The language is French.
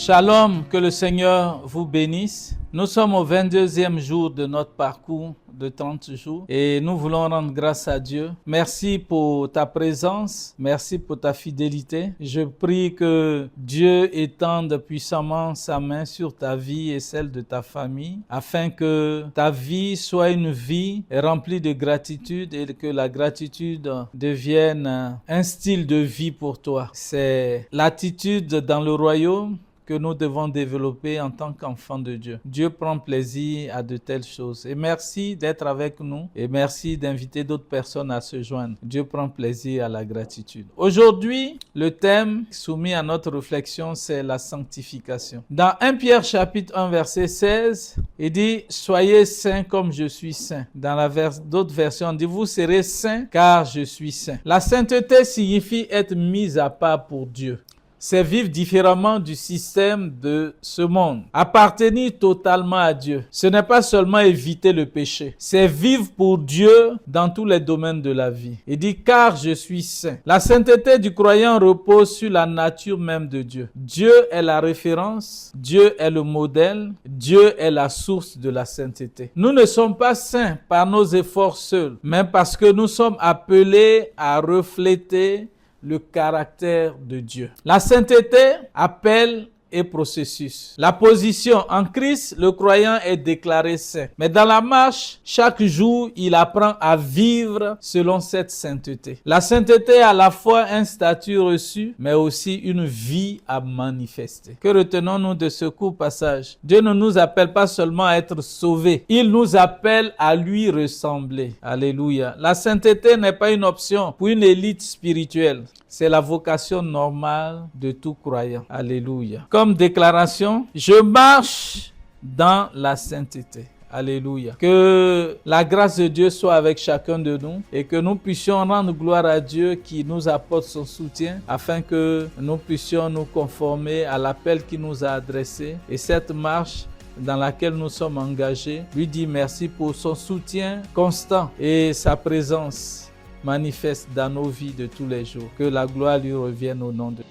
Shalom, que le Seigneur vous bénisse. Nous sommes au 22e jour de notre parcours de 30 jours et nous voulons rendre grâce à Dieu. Merci pour ta présence, merci pour ta fidélité. Je prie que Dieu étende puissamment sa main sur ta vie et celle de ta famille afin que ta vie soit une vie remplie de gratitude et que la gratitude devienne un style de vie pour toi. C'est l'attitude dans le royaume que nous devons développer en tant qu'enfants de Dieu. Dieu prend plaisir à de telles choses. Et merci d'être avec nous et merci d'inviter d'autres personnes à se joindre. Dieu prend plaisir à la gratitude. Aujourd'hui, le thème soumis à notre réflexion, c'est la sanctification. Dans 1 Pierre chapitre 1 verset 16, il dit « Soyez saints comme je suis saint ». Dans d'autres versions, on dit « Vous serez saints car je suis saint ». La sainteté signifie être mise à part pour Dieu. C'est vivre différemment du système de ce monde. Appartenir totalement à Dieu. Ce n'est pas seulement éviter le péché. C'est vivre pour Dieu dans tous les domaines de la vie. Il dit, car je suis saint. La sainteté du croyant repose sur la nature même de Dieu. Dieu est la référence. Dieu est le modèle. Dieu est la source de la sainteté. Nous ne sommes pas saints par nos efforts seuls, mais parce que nous sommes appelés à refléter le caractère de Dieu. La sainteté appelle et processus. La position en Christ, le croyant est déclaré saint. Mais dans la marche, chaque jour, il apprend à vivre selon cette sainteté. La sainteté est à la fois un statut reçu, mais aussi une vie à manifester. Que retenons-nous de ce court passage? Dieu ne nous appelle pas seulement à être sauvés. Il nous appelle à lui ressembler. Alléluia. La sainteté n'est pas une option pour une élite spirituelle. C'est la vocation normale de tout croyant. Alléluia. Comme déclaration, je marche dans la sainteté. Alléluia. Que la grâce de Dieu soit avec chacun de nous et que nous puissions rendre gloire à Dieu qui nous apporte son soutien afin que nous puissions nous conformer à l'appel qu'il nous a adressé. Et cette marche dans laquelle nous sommes engagés, lui dit merci pour son soutien constant et sa présence manifeste dans nos vies de tous les jours. Que la gloire lui revienne au nom de Dieu.